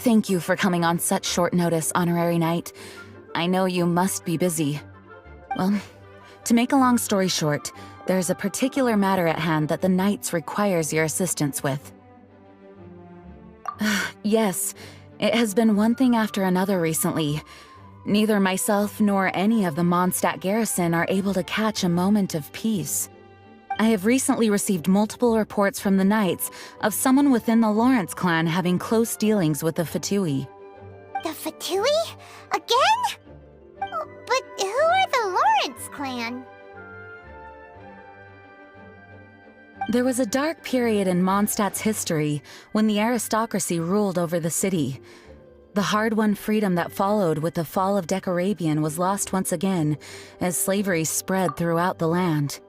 Thank you for coming on such short notice, Honorary Knight. I know you must be busy. Well, to make a long story short, there's a particular matter at hand that the Knights requires your assistance with. Yes, it has been one thing after another recently. Neither myself nor any of the Mondstadt garrison are able to catch a moment of peace. I have recently received multiple reports from the Knights of someone within the Lawrence clan having close dealings with the Fatui. The Fatui? Again? But who are the Lawrence clan? There was a dark period in Mondstadt's history when the aristocracy ruled over the city. The hard-won freedom that followed with the fall of Decarabian was lost once again as slavery spread throughout the land.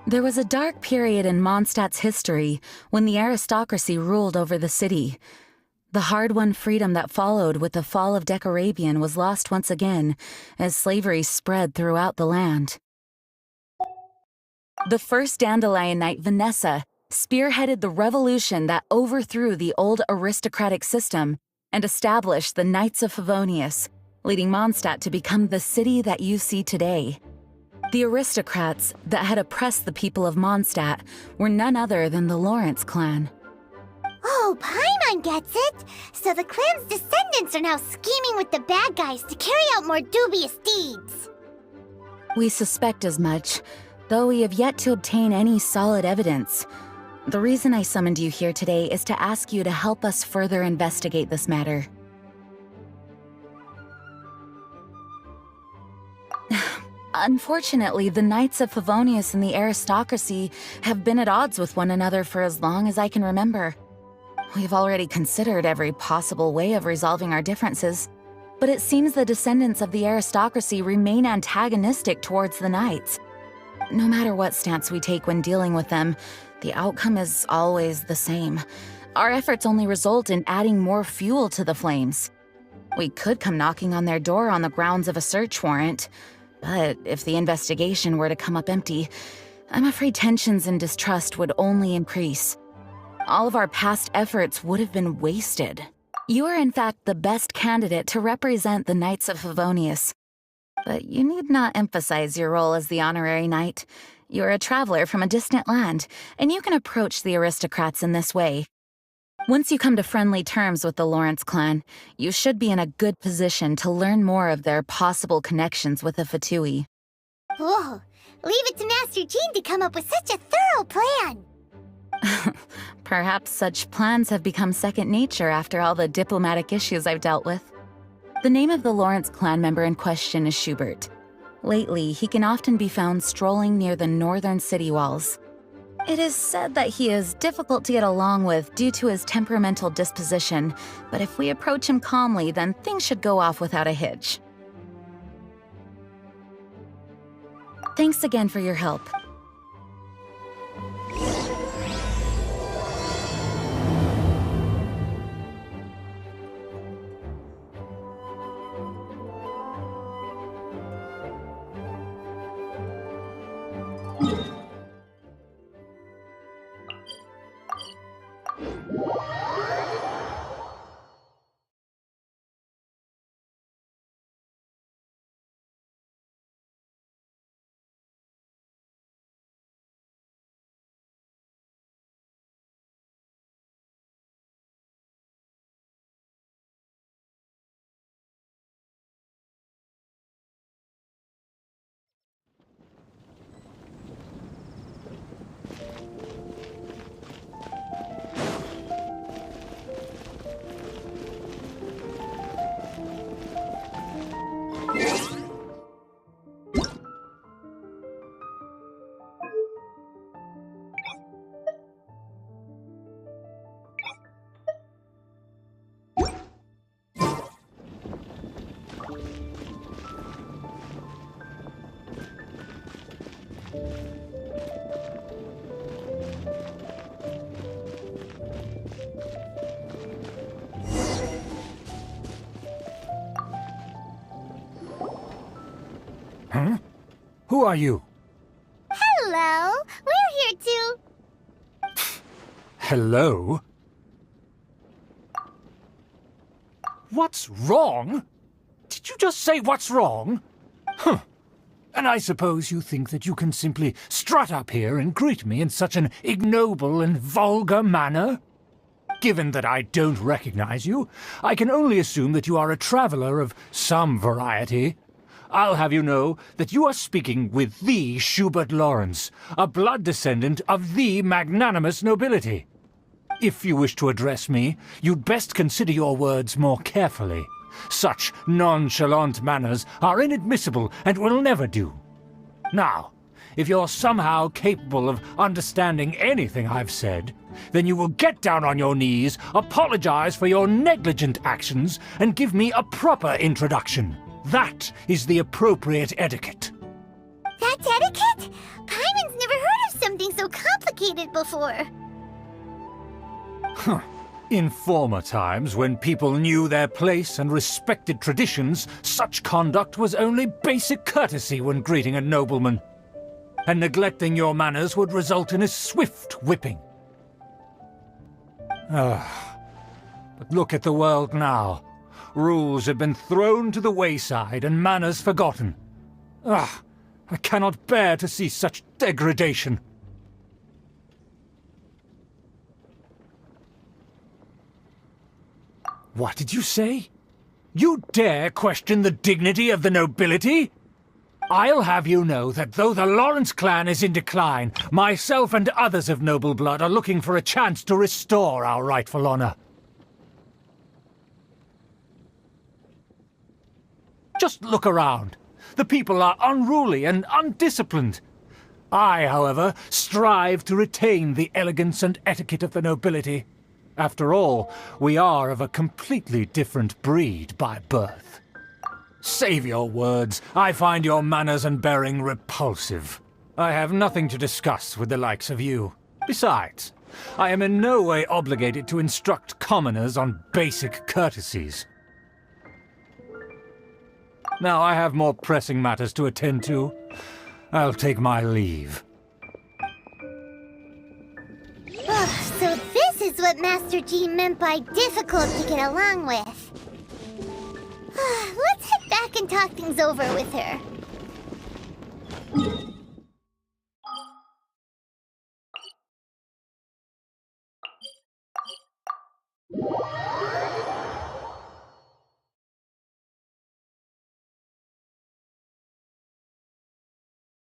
There was a dark period in Mondstadt's history when the aristocracy ruled over the city. The hard-won freedom that followed with the fall of Decarabian was lost once again as slavery spread throughout the land. The first Dandelion Knight, Vanessa, spearheaded the revolution that overthrew the old aristocratic system and established the Knights of Favonius, leading Mondstadt to become the city that you see today. The aristocrats that had oppressed the people of Mondstadt were none other than the Lawrence clan. Oh, Paimon gets it! So the clan's descendants are now scheming with the bad guys to carry out more dubious deeds. We suspect as much, though we have yet to obtain any solid evidence. The reason I summoned you here today is to ask you to help us further investigate this matter. Unfortunately, the Knights of Favonius and the aristocracy have been at odds with one another for as long as I can remember. We've already considered every possible way of resolving our differences, but it seems the descendants of the aristocracy remain antagonistic towards the Knights. No matter what stance we take when dealing with them, the outcome is always the same. Our efforts only result in adding more fuel to the flames. We could come knocking on their door on the grounds of a search warrant, but if the investigation were to come up empty, I'm afraid tensions and distrust would only increase. All of our past efforts would have been wasted. You are in fact the best candidate to represent the Knights of Favonius. But you need not emphasize your role as the honorary knight. You're a traveler from a distant land, and you can approach the aristocrats in this way. Once you come to friendly terms with the Lawrence clan, you should be in a good position to learn more of their possible connections with the Fatui. Whoa, leave it to Master Jean to come up with such a thorough plan. Perhaps such plans have become second nature after all the diplomatic issues I've dealt with. The name of the Lawrence clan member in question is Schubert. Lately, he can often be found strolling near the northern city walls. It is said that he is difficult to get along with due to his temperamental disposition, but if we approach him calmly, then things should go off without a hitch. Thanks again for your help. Huh? Who are you? Hello, we're here to... Hello? What's wrong? Did you just say what's wrong? Huh. And I suppose you think that you can simply strut up here and greet me in such an ignoble and vulgar manner? Given that I don't recognize you, I can only assume that you are a traveler of some variety. I'll have you know that you are speaking with the Schubert Lawrence, a blood descendant of the magnanimous nobility. If you wish to address me, you'd best consider your words more carefully. Such nonchalant manners are inadmissible and will never do. Now, if you're somehow capable of understanding anything I've said, then you will get down on your knees, apologize for your negligent actions, and give me a proper introduction. That is the appropriate etiquette. That's etiquette? Paimon's never heard of something so complicated before. Huh. In former times, when people knew their place and respected traditions, such conduct was only basic courtesy when greeting a nobleman. And neglecting your manners would result in a swift whipping. But look at the world now. Rules have been thrown to the wayside and manners forgotten. I cannot bear to see such degradation. What did you say? You dare question the dignity of the nobility? I'll have you know that though the Lawrence clan is in decline, myself and others of noble blood are looking for a chance to restore our rightful honor. Just look around. The people are unruly and undisciplined. I, however, strive to retain the elegance and etiquette of the nobility. After all, we are of a completely different breed by birth. Save your words. I find your manners and bearing repulsive. I have nothing to discuss with the likes of you. Besides, I am in no way obligated to instruct commoners on basic courtesies. Now I have more pressing matters to attend to. I'll take my leave. So this is what Master G meant by difficult to get along with. Let's head back can talk things over with her.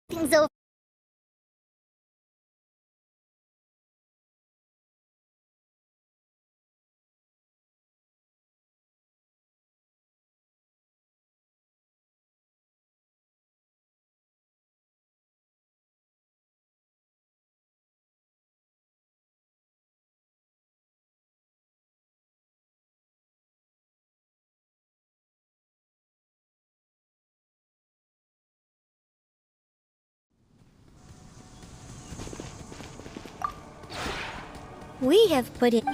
Things over. We have put it.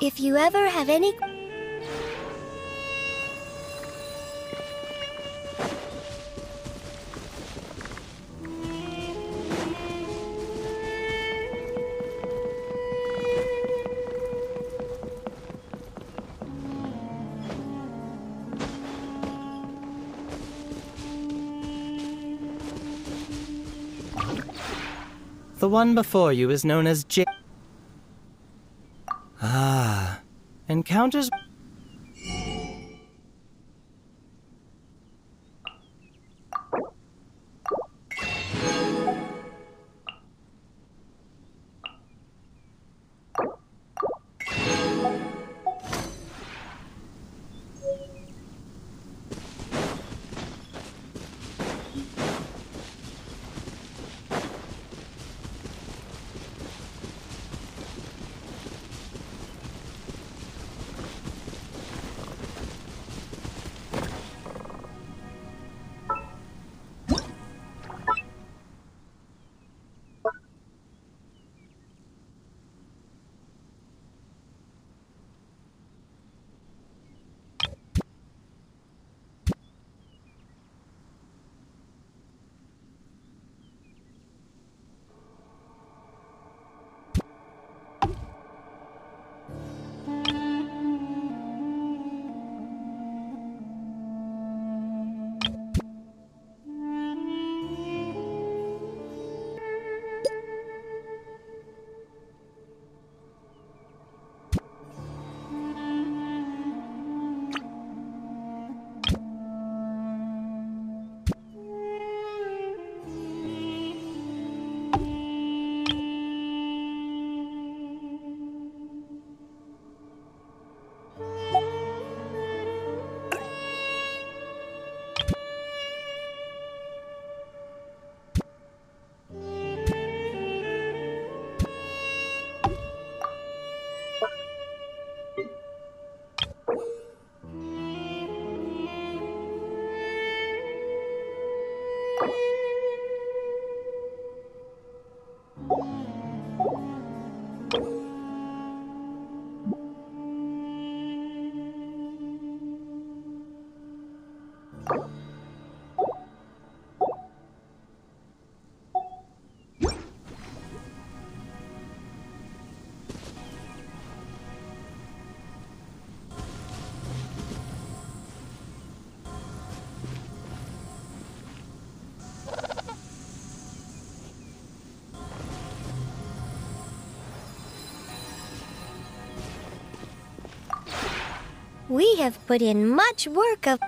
If you ever have any... The one before you is known as Ah, encounters... We have put in much work of...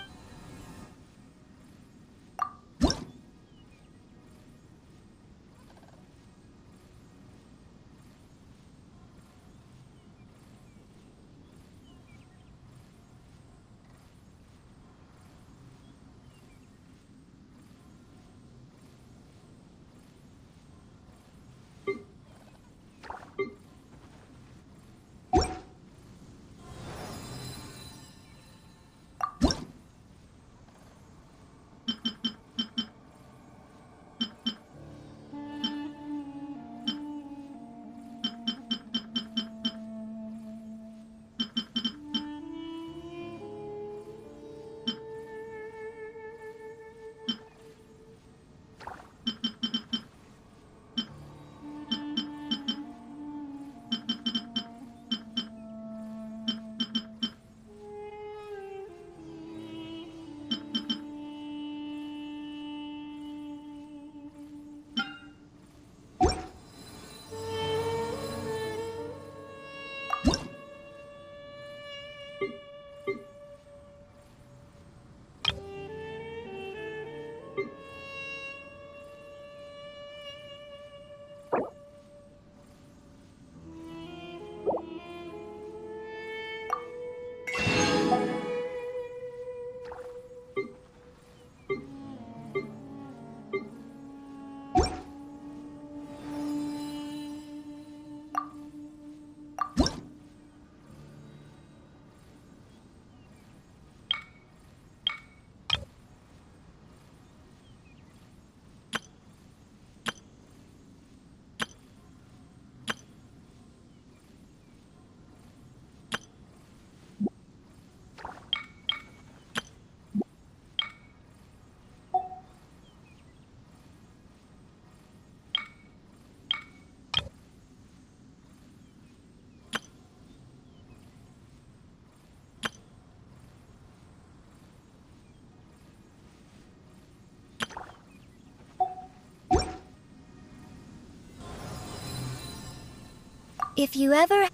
If you ever...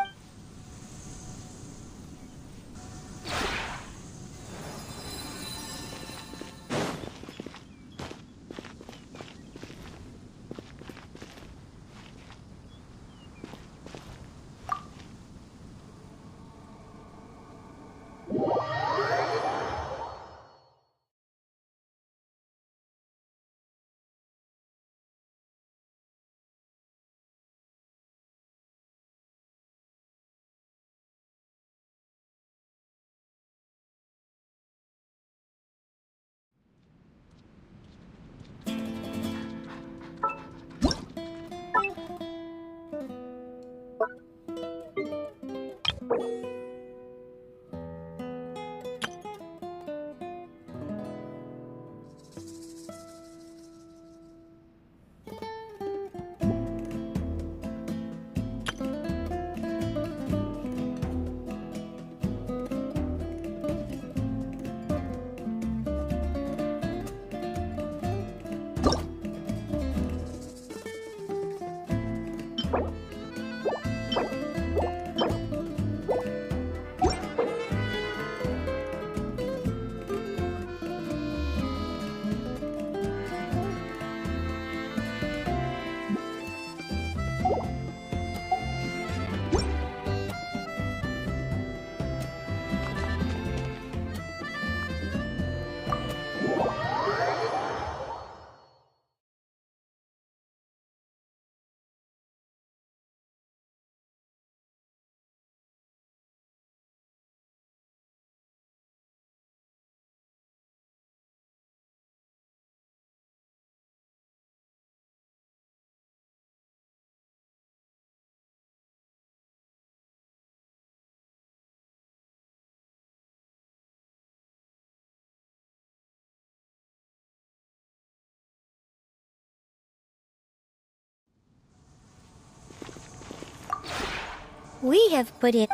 We have put in...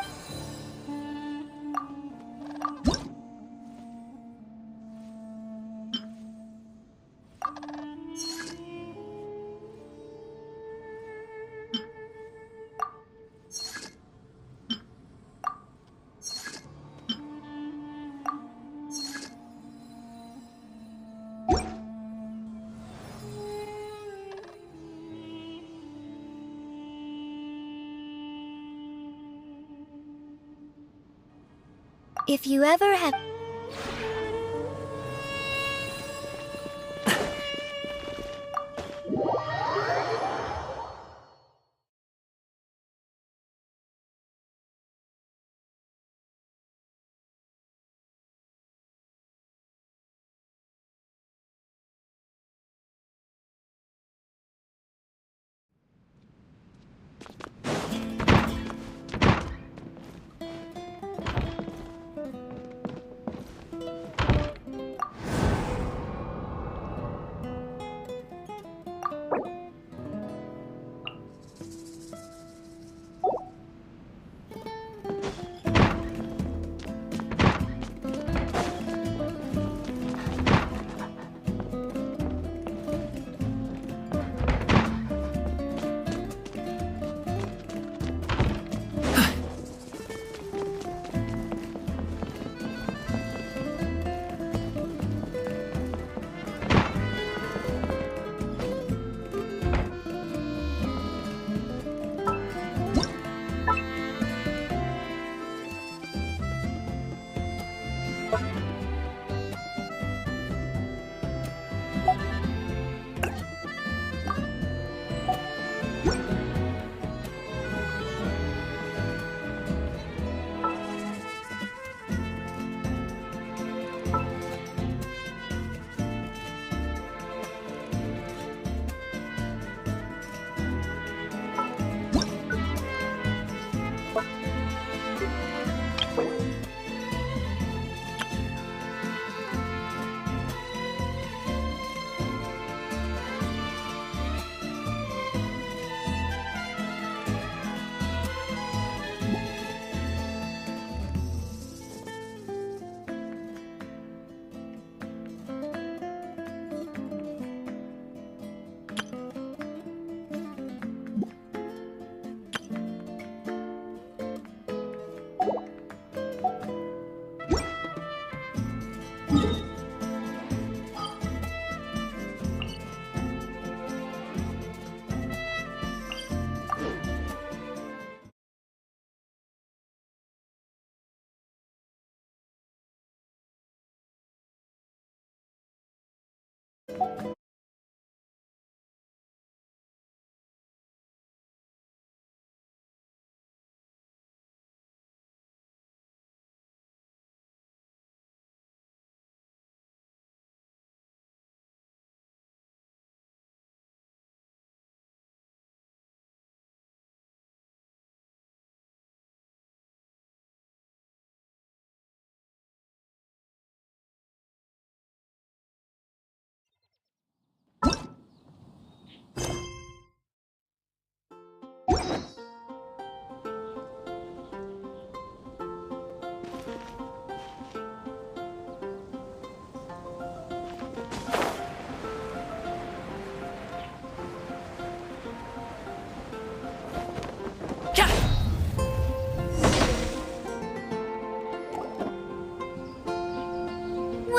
If you ever have...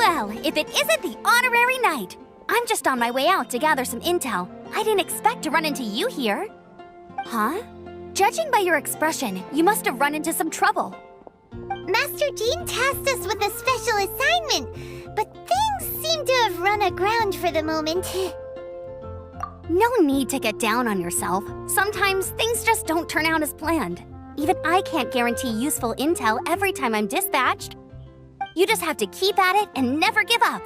Well, if it isn't the honorary knight! I'm just on my way out to gather some intel. I didn't expect to run into you here. Huh? Judging by your expression, you must have run into some trouble. Master Jean tasked us with a special assignment, but things seem to have run aground for the moment. No need to get down on yourself. Sometimes things just don't turn out as planned. Even I can't guarantee useful intel every time I'm dispatched. You just have to keep at it and never give up.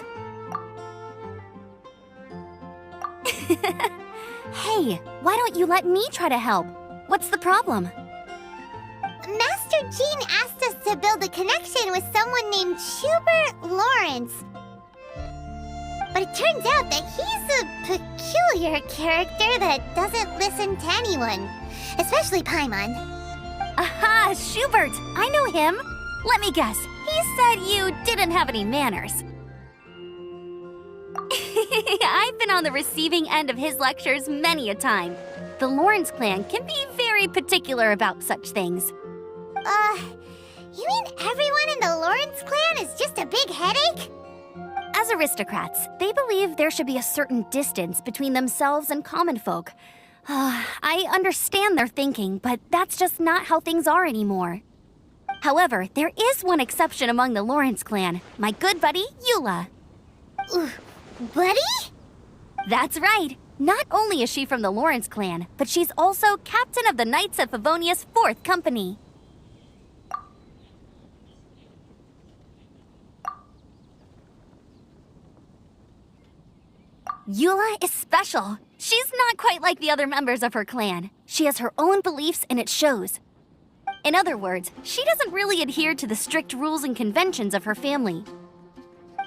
Hey, why don't you let me try to help? What's the problem? Master Jean asked us to build a connection with someone named Schubert Lawrence. But it turns out that he's a peculiar character that doesn't listen to anyone, especially Paimon. Aha, Schubert! I know him! Let me guess, he said you didn't have any manners. I've been on the receiving end of his lectures many a time. The Lawrence clan can be very particular about such things. You mean everyone in the Lawrence clan is just a big headache? As aristocrats, they believe there should be a certain distance between themselves and common folk. I understand their thinking, but that's just not how things are anymore. However, there is one exception among the Lawrence clan, my good buddy, Eula. Buddy? That's right. Not only is she from the Lawrence clan, but she's also captain of the Knights of Favonia's 4th Company. Eula is special. She's not quite like the other members of her clan. She has her own beliefs and it shows. In other words, she doesn't really adhere to the strict rules and conventions of her family.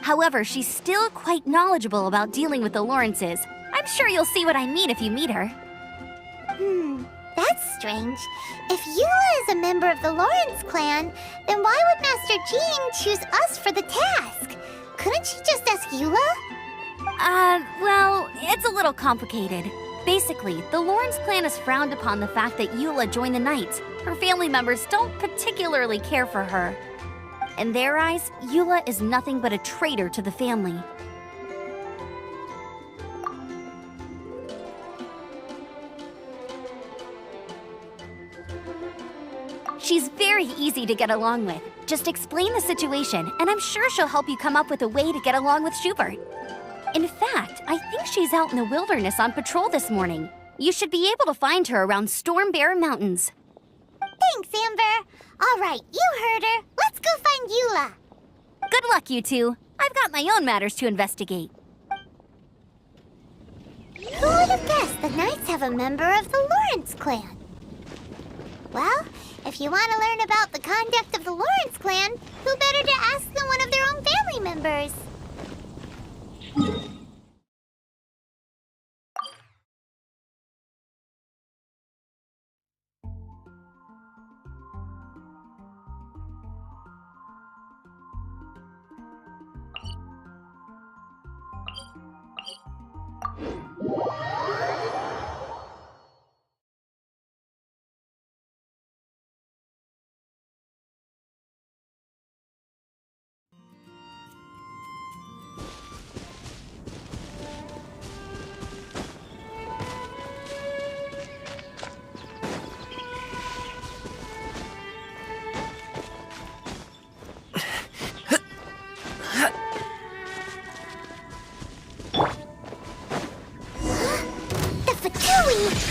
However, she's still quite knowledgeable about dealing with the Lawrences. I'm sure you'll see what I mean if you meet her. That's strange. If Eula is a member of the Lawrence clan, then why would Master Jean choose us for the task? Couldn't she just ask Eula? Well, it's a little complicated. Basically, the Lawrence clan has frowned upon the fact that Eula joined the Knights. Her family members don't particularly care for her. In their eyes, Eula is nothing but a traitor to the family. She's very easy to get along with. Just explain the situation, and I'm sure she'll help you come up with a way to get along with Schubert. In fact, I think she's out in the wilderness on patrol this morning. You should be able to find her around Storm Bear Mountains. Thanks, Amber. All right, you heard her. Let's go find Eula. Good luck, you two. I've got my own matters to investigate. Who would have guessed the Knights have a member of the Lawrence clan? Well, if you want to learn about the conduct of the Lawrence clan, who better to ask than one of their own family members?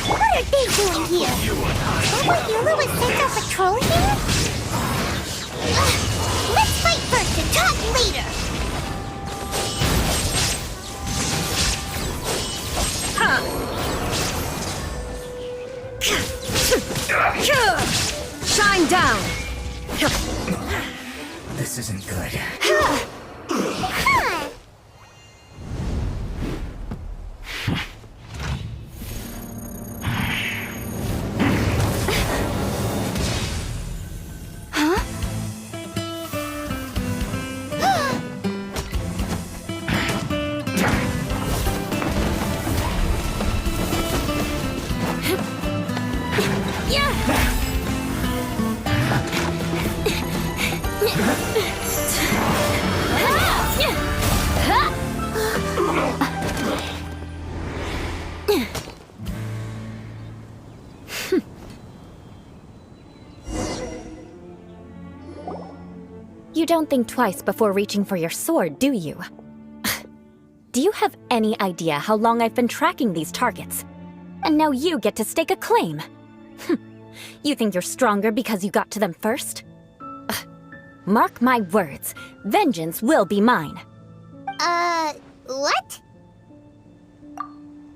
What are they doing here? Is that why Eula was sent on patrol here? Let's fight first and talk later! Shine down! This isn't good. You don't think twice before reaching for your sword, do you? Do you have any idea how long I've been tracking these targets? And now you get to stake a claim. You think you're stronger because you got to them first? Mark my words, vengeance will be mine. What?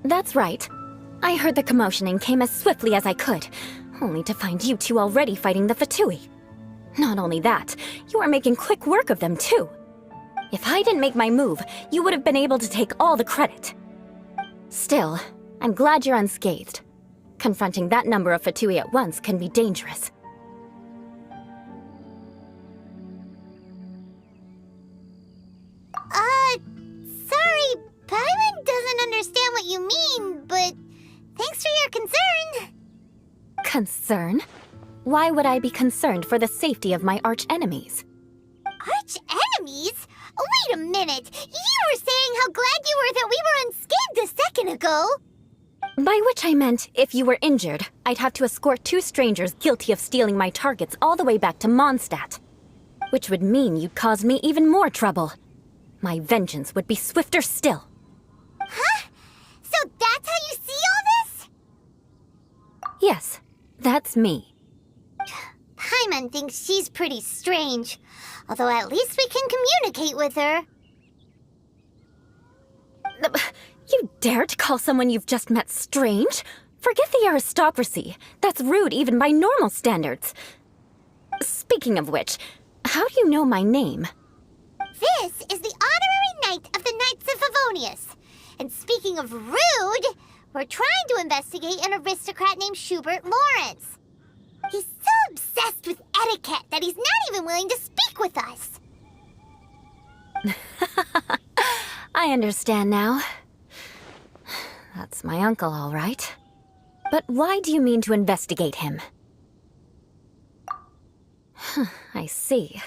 That's right. I heard the commotion and came as swiftly as I could, only to find you two already fighting the Fatui. Not only that, you are making quick work of them too. If I didn't make my move, you would have been able to take all the credit. Still, I'm glad you're unscathed. Confronting that number of Fatui at once can be dangerous. Sorry, Paimon doesn't understand what you mean, but thanks for your concern. Concern? Why would I be concerned for the safety of my arch-enemies? Arch-enemies? Wait a minute! You were saying how glad you were that we were unscathed a second ago! By which I meant, if you were injured, I'd have to escort 2 strangers guilty of stealing my targets all the way back to Mondstadt. Which would mean you'd cause me even more trouble. My vengeance would be swifter still. Huh? So that's how you see all this? Yes, that's me. Paimon thinks she's pretty strange, although at least we can communicate with her. You dare to call someone you've just met strange? Forget the aristocracy. That's rude even by normal standards. Speaking of which, how do you know my name? This is the honorary knight of the Knights of Favonius. And speaking of rude, we're trying to investigate an aristocrat named Schubert Lawrence. He's so obsessed with etiquette that he's not even willing to speak with us. I understand now. That's my uncle, all right. But why do you mean to investigate him? I see.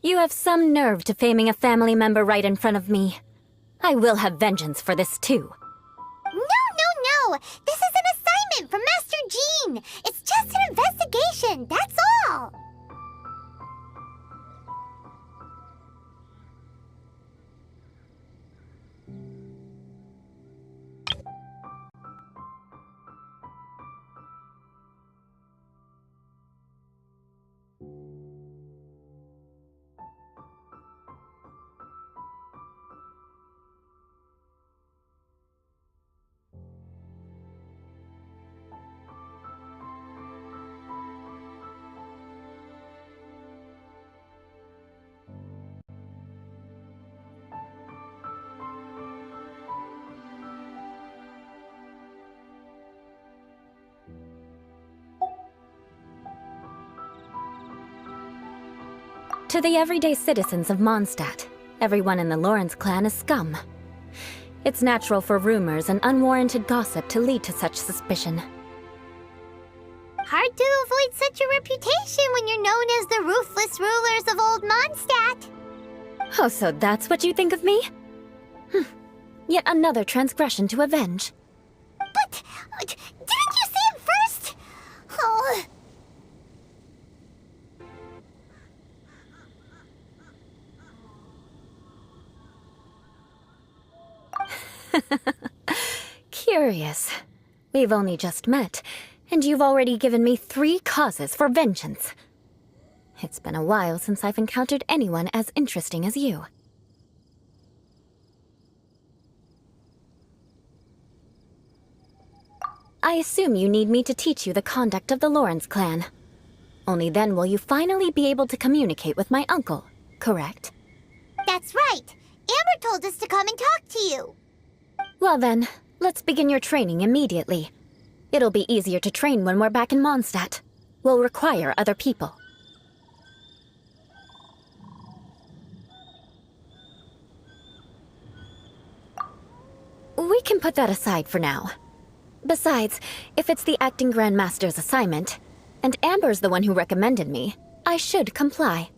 You have some nerve to faming a family member right in front of me. I will have vengeance for this too. No! This is an assignment from Master Jean! It's just an investigation, that's all! To the everyday citizens of Mondstadt, everyone in the Lawrence clan is scum. It's natural for rumors and unwarranted gossip to lead to such suspicion. Hard to avoid such a reputation when you're known as the ruthless rulers of Old Mondstadt. Oh, so that's what you think of me? Yet another transgression to avenge. But didn't you say it first? Oh. Curious. We've only just met, and you've already given me 3 causes for vengeance. It's been a while since I've encountered anyone as interesting as you. I assume you need me to teach you the conduct of the Lawrence clan. Only then will you finally be able to communicate with my uncle, correct? That's right. Amber told us to come and talk to you. Well then, let's begin your training immediately. It'll be easier to train when we're back in Mondstadt. We'll require other people. We can put that aside for now. Besides, if it's the acting Grandmaster's assignment, and Amber's the one who recommended me, I should comply.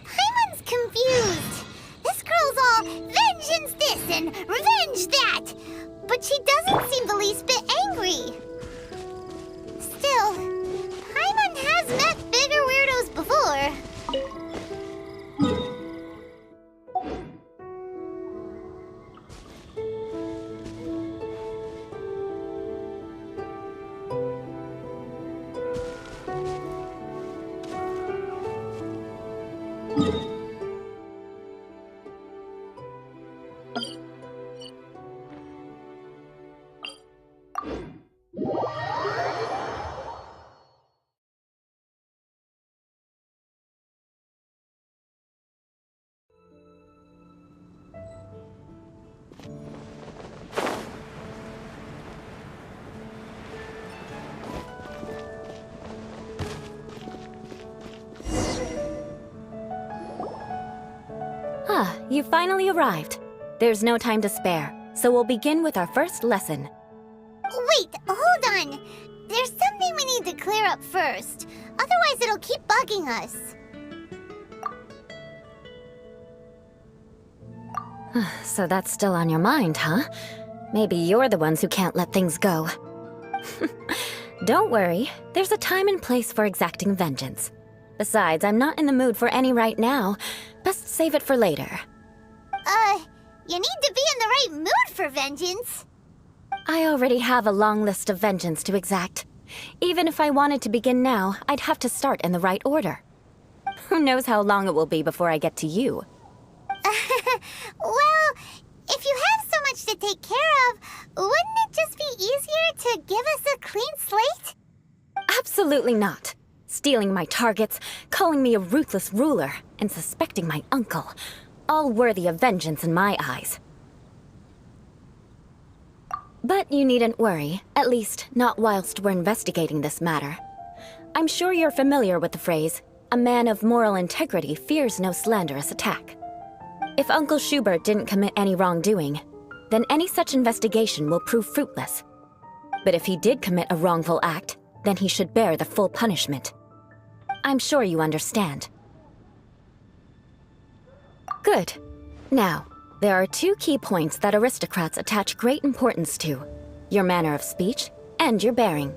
Paimon's confused. This girl's all vengeance this and revenge that. But she doesn't seem the least bit angry. Ah, you finally arrived. There's no time to spare, so we'll begin with our first lesson. Wait, hold on. There's something we need to clear up first. Otherwise, it'll keep bugging us. So that's still on your mind, huh? Maybe you're the ones who can't let things go. Don't worry, there's a time and place for exacting vengeance. Besides, I'm not in the mood for any right now. Best save it for later. You need to be in the right mood for vengeance. I already have a long list of vengeance to exact. Even if I wanted to begin now, I'd have to start in the right order. Who knows how long it will be before I get to you? Well, if you have so much to take care of, wouldn't it just be easier to give us a clean slate? Absolutely not. Stealing my targets, calling me a ruthless ruler, and suspecting my uncle. All worthy of vengeance in my eyes. But you needn't worry, at least not whilst we're investigating this matter. I'm sure you're familiar with the phrase, a man of moral integrity fears no slanderous attack. If Uncle Schubert didn't commit any wrongdoing, then any such investigation will prove fruitless. But if he did commit a wrongful act, then he should bear the full punishment. I'm sure you understand. Good. Now, there are two key points that aristocrats attach great importance to: your manner of speech and your bearing.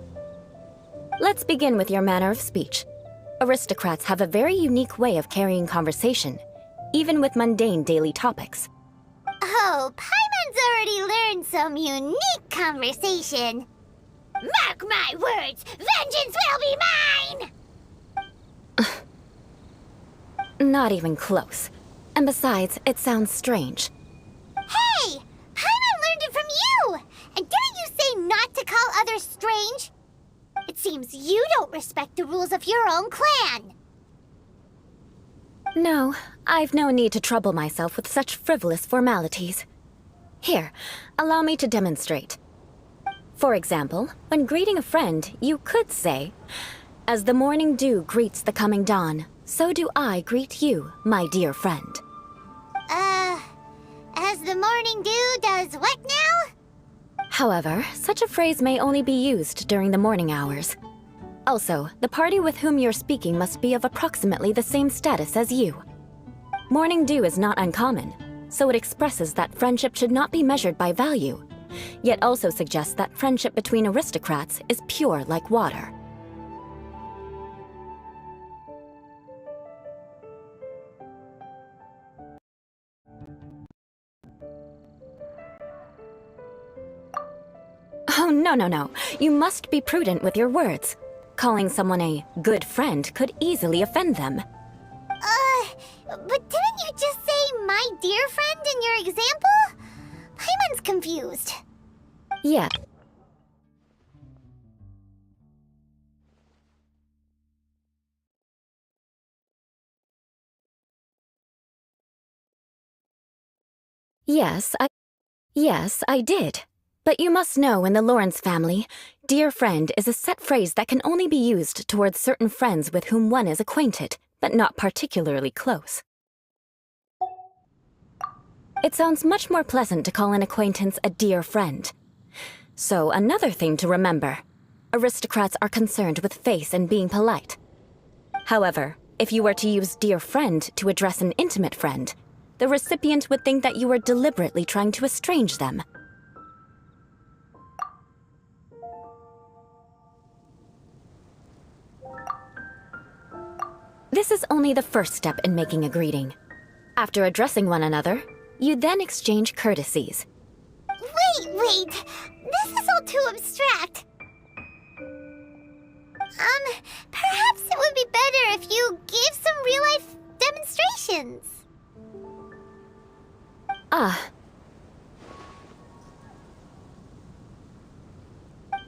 Let's begin with your manner of speech. Aristocrats have a very unique way of carrying conversation, even with mundane daily topics. Oh, Paimon's already learned some unique conversation. Mark my words, vengeance will be mine! Not even close. And besides, it sounds strange. Hey! Paimon learned it from you! And didn't you say not to call others strange? It seems you don't respect the rules of your own clan. No, I've no need to trouble myself with such frivolous formalities. Here, allow me to demonstrate. For example, when greeting a friend, you could say, "As the morning dew greets the coming dawn, so do I greet you, my dear friend." As the morning dew does what now? However, such a phrase may only be used during the morning hours. Also, the party with whom you're speaking must be of approximately the same status as you. Morning dew is not uncommon, so it expresses that friendship should not be measured by value, yet also suggests that friendship between aristocrats is pure like water. Oh, no. You must be prudent with your words. Calling someone a good friend could easily offend them. But didn't you just say my dear friend in your example? Paimon's confused. Yeah. Yes, I did. But you must know in the Lawrence family, dear friend is a set phrase that can only be used towards certain friends with whom one is acquainted, but not particularly close. It sounds much more pleasant to call an acquaintance a dear friend. So another thing to remember, aristocrats are concerned with face and being polite. However, if you were to use dear friend to address an intimate friend, the recipient would think that you were deliberately trying to estrange them. This is only the first step in making a greeting. After addressing one another, you then exchange courtesies. Wait! This is all too abstract. Perhaps it would be better if you gave some real-life demonstrations.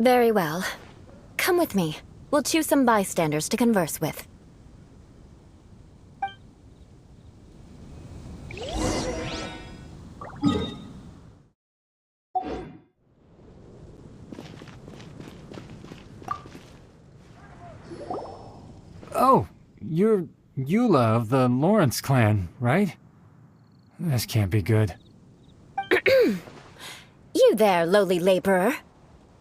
Very well. Come with me. We'll choose some bystanders to converse with. Oh, you're Eula of the Lawrence clan, right? This can't be good. You there, lowly laborer.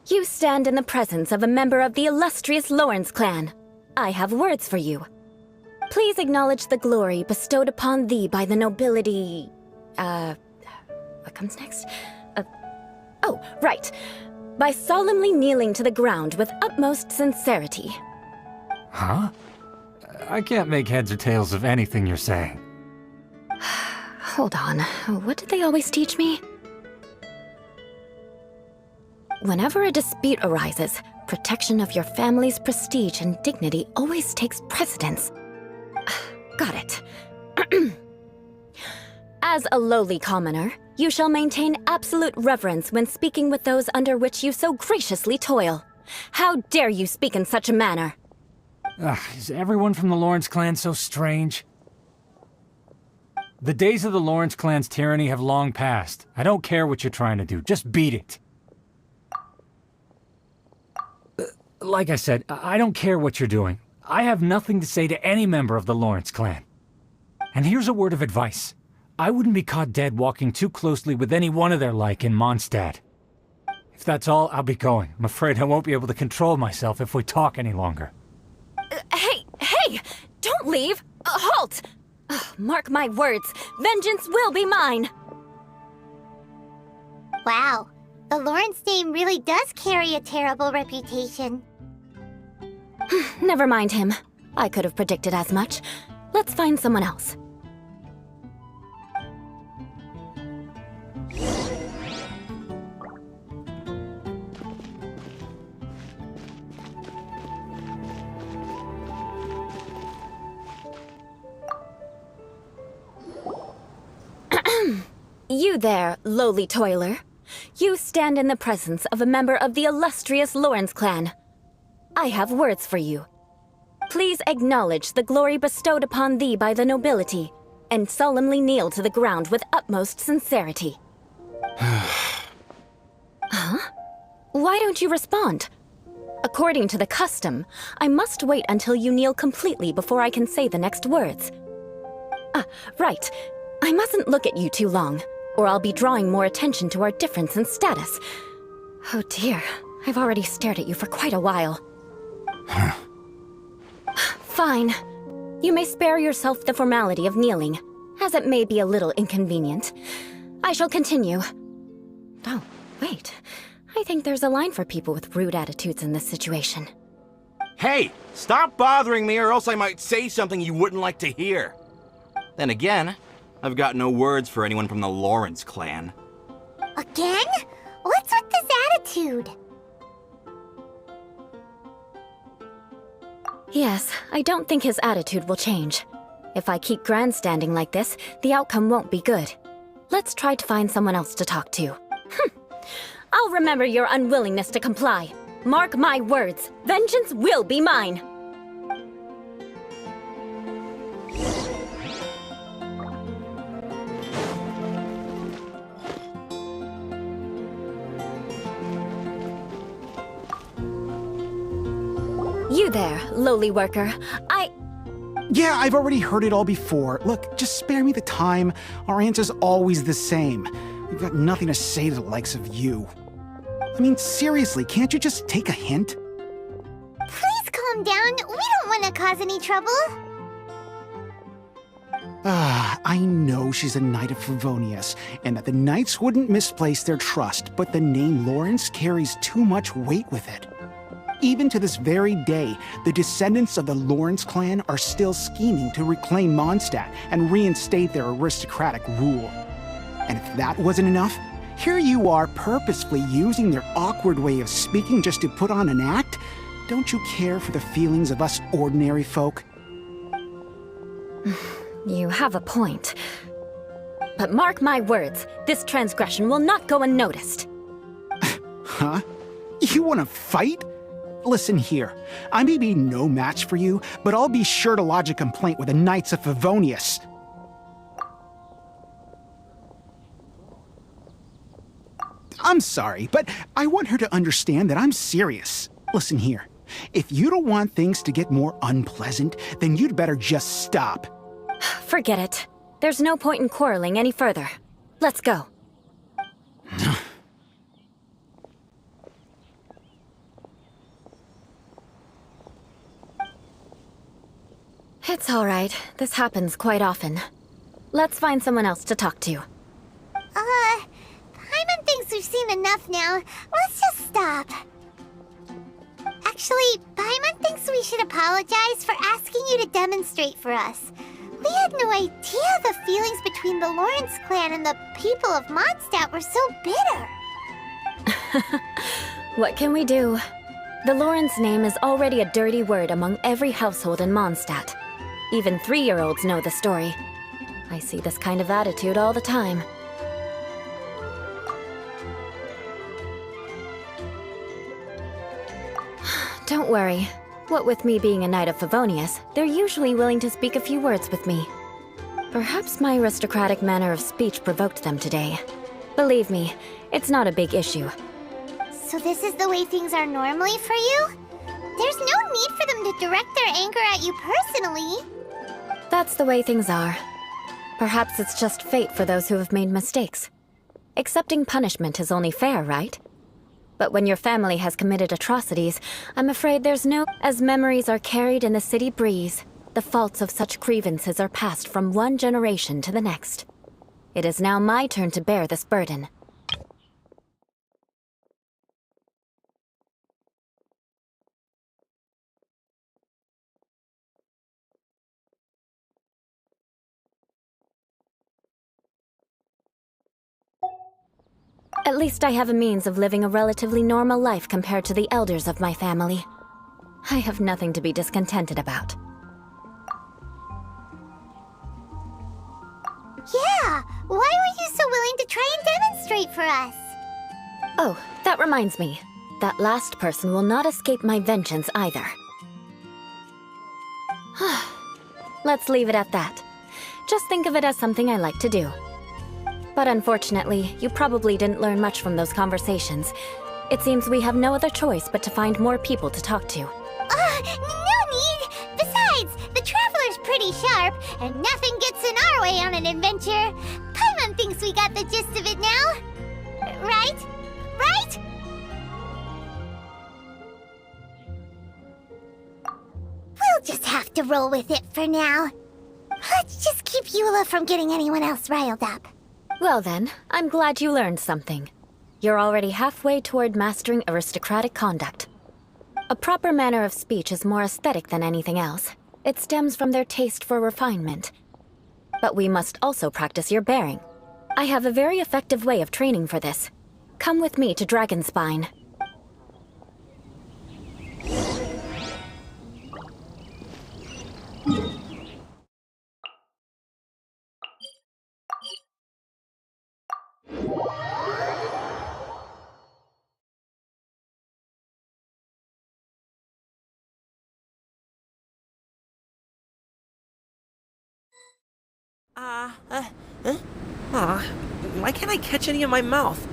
You stand in the presence of a member of the illustrious Lawrence clan. I have words for you. Please acknowledge the glory bestowed upon thee by the nobility... What comes next? Oh, right. By solemnly kneeling to the ground with utmost sincerity. Huh? I can't make heads or tails of anything you're saying. Hold on. What did they always teach me? Whenever a dispute arises, protection of your family's prestige and dignity always takes precedence. Got it. As a lowly commoner, you shall maintain absolute reverence when speaking with those under which you so graciously toil. How dare you speak in such a manner? Is everyone from the Lawrence clan so strange? The days of the Lawrence clan's tyranny have long passed. I don't care what you're trying to do. Just beat it. Like I said, I don't care what you're doing. I have nothing to say to any member of the Lawrence clan. And here's a word of advice. I wouldn't be caught dead walking too closely with any one of their like in Mondstadt. If that's all, I'll be going. I'm afraid I won't be able to control myself if we talk any longer. Hey! Don't leave! Halt! Mark my words, vengeance will be mine! Wow, the Lawrence name really does carry a terrible reputation. Never mind him. I could have predicted as much. Let's find someone else. You there, lowly toiler. You stand in the presence of a member of the illustrious Lawrence clan. I have words for you. Please acknowledge the glory bestowed upon thee by the nobility, and solemnly kneel to the ground with utmost sincerity. Huh? Why don't you respond? According to the custom, I must wait until you kneel completely before I can say the next words. Right. I mustn't look at you too long, or I'll be drawing more attention to our difference in status. Oh dear, I've already stared at you for quite a while. Fine. You may spare yourself the formality of kneeling, as it may be a little inconvenient. I shall continue. Oh, wait. I think there's a line for people with rude attitudes in this situation. Hey, stop bothering me or else I might say something you wouldn't like to hear. Then again, I've got no words for anyone from the Lawrence clan. Again? What's with this attitude? Yes, I don't think his attitude will change. If I keep grandstanding like this, the outcome won't be good. Let's try to find someone else to talk to. I'll remember your unwillingness to comply. Mark my words, vengeance will be mine. You there, lowly worker. Yeah, I've already heard it all before. Look, just spare me the time. Our answer's always the same. We've got nothing to say to the likes of you. I mean, seriously, can't you just take a hint? Please calm down. We don't want to cause any trouble. I know she's a Knight of Favonius, and that the Knights wouldn't misplace their trust, but the name Lawrence carries too much weight with it. Even to this very day, the descendants of the Lawrence clan are still scheming to reclaim Mondstadt and reinstate their aristocratic rule. And if that wasn't enough, here you are purposefully using their awkward way of speaking just to put on an act? Don't you care for the feelings of us ordinary folk? You have a point. But mark my words, this transgression will not go unnoticed. Huh? You want to fight? Listen here, I may be no match for you, but I'll be sure to lodge a complaint with the Knights of Favonius. I'm sorry, but I want her to understand that I'm serious. Listen here, if you don't want things to get more unpleasant, then you'd better just stop. Forget it. There's no point in quarreling any further. Let's go. It's all right. This happens quite often. Let's find someone else to talk to. Paimon thinks we've seen enough now. Let's just stop. Actually, Paimon thinks we should apologize for asking you to demonstrate for us. We had no idea the feelings between the Lawrence clan and the people of Mondstadt were so bitter. What can we do? The Lawrence name is already a dirty word among every household in Mondstadt. Even 3-year-olds know the story. I see this kind of attitude all the time. Don't worry. What with me being a Knight of Favonius, they're usually willing to speak a few words with me. Perhaps my aristocratic manner of speech provoked them today. Believe me, it's not a big issue. So this is the way things are normally for you? There's no need for them to direct their anger at you personally. That's the way things are. Perhaps it's just fate for those who have made mistakes. Accepting punishment is only fair, right? But when your family has committed atrocities, I'm afraid there's no... As memories are carried in the city breeze, the faults of such grievances are passed from one generation to the next. It is now my turn to bear this burden. At least I have a means of living a relatively normal life compared to the elders of my family. I have nothing to be discontented about. Yeah, why were you so willing to try and demonstrate for us? Oh, that reminds me. That last person will not escape my vengeance either. Let's leave it at that. Just think of it as something I like to do. But unfortunately, you probably didn't learn much from those conversations. It seems we have no other choice but to find more people to talk to. No need! Besides, the Traveler's pretty sharp, and nothing gets in our way on an adventure. Paimon thinks we got the gist of it now. Right? Right? We'll just have to roll with it for now. Let's just keep Eula from getting anyone else riled up. Well then, I'm glad you learned something. You're already halfway toward mastering aristocratic conduct. A proper manner of speech is more aesthetic than anything else. It stems from their taste for refinement. But we must also practice your bearing. I have a very effective way of training for this. Come with me to Dragonspine. Why can't I catch any in my mouth?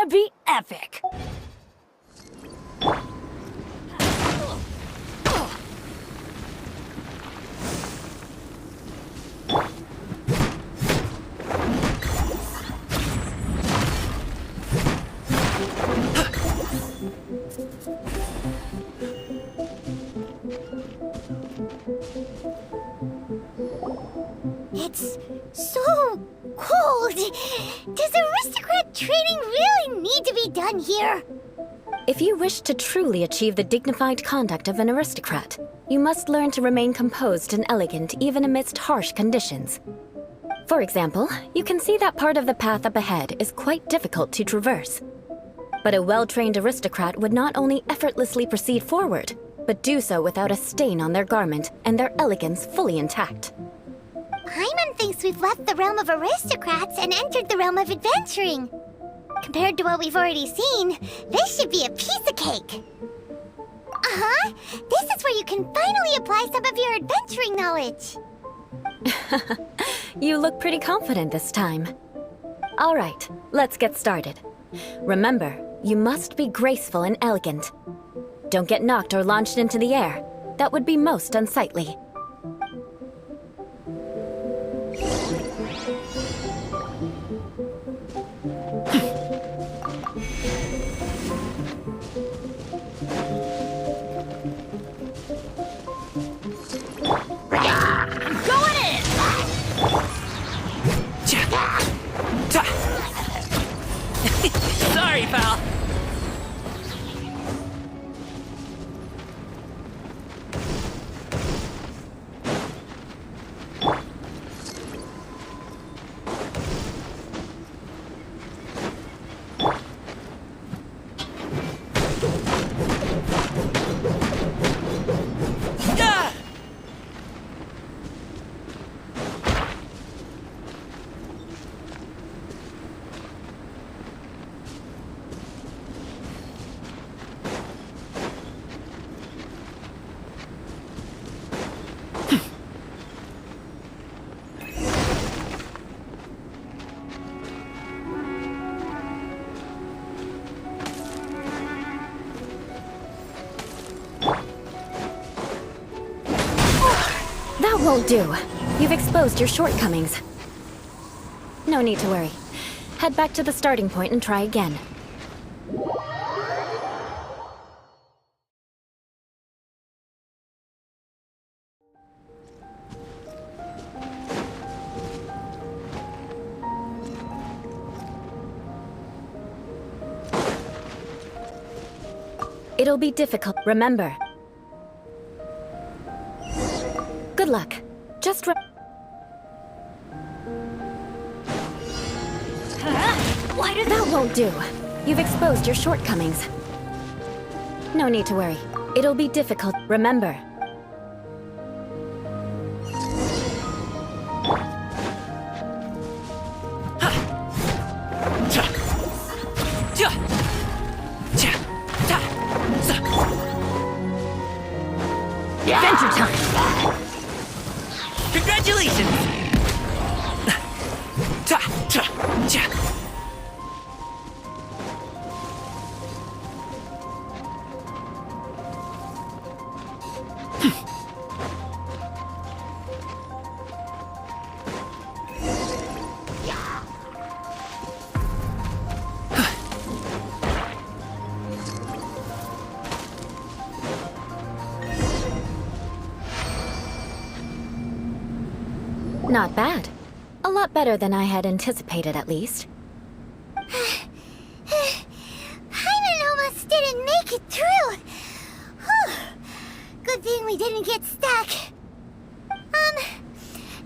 gonna be epic! It's so cold. Does aristocrat training really need to be done here? If you wish to truly achieve the dignified conduct of an aristocrat, you must learn to remain composed and elegant even amidst harsh conditions. For example, you can see that part of the path up ahead is quite difficult to traverse. But a well-trained aristocrat would not only effortlessly proceed forward, but do so without a stain on their garment and their elegance fully intact. Paimon thinks we've left the realm of aristocrats and entered the realm of adventuring. Compared to what we've already seen, this should be a piece of cake. Uh-huh. This is where you can finally apply some of your adventuring knowledge. You look pretty confident this time. All right, let's get started. Remember, you must be graceful and elegant. Don't get knocked or launched into the air. That would be most unsightly. Sorry, pal. That won't do. You've exposed your shortcomings. No need to worry. Head back to the starting point and try again. It'll be difficult, remember. Good luck. Just Why did that won't do. You've exposed your shortcomings. No need to worry. It'll be difficult, remember. Adventure time! Congratulations! Not bad. A lot better than I had anticipated, at least. Paimon almost didn't make it through. Whew. Good thing we didn't get stuck.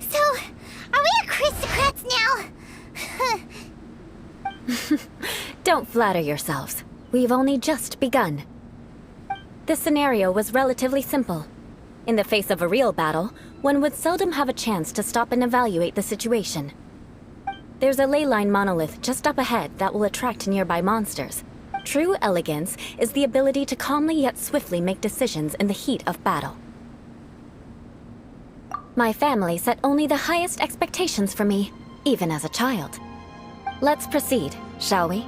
So, are we aristocrats now? Don't flatter yourselves. We've only just begun. This scenario was relatively simple. In the face of a real battle, one would seldom have a chance to stop and evaluate the situation. There's a ley line monolith just up ahead that will attract nearby monsters. True elegance is the ability to calmly yet swiftly make decisions in the heat of battle. My family set only the highest expectations for me, even as a child. Let's proceed, shall we?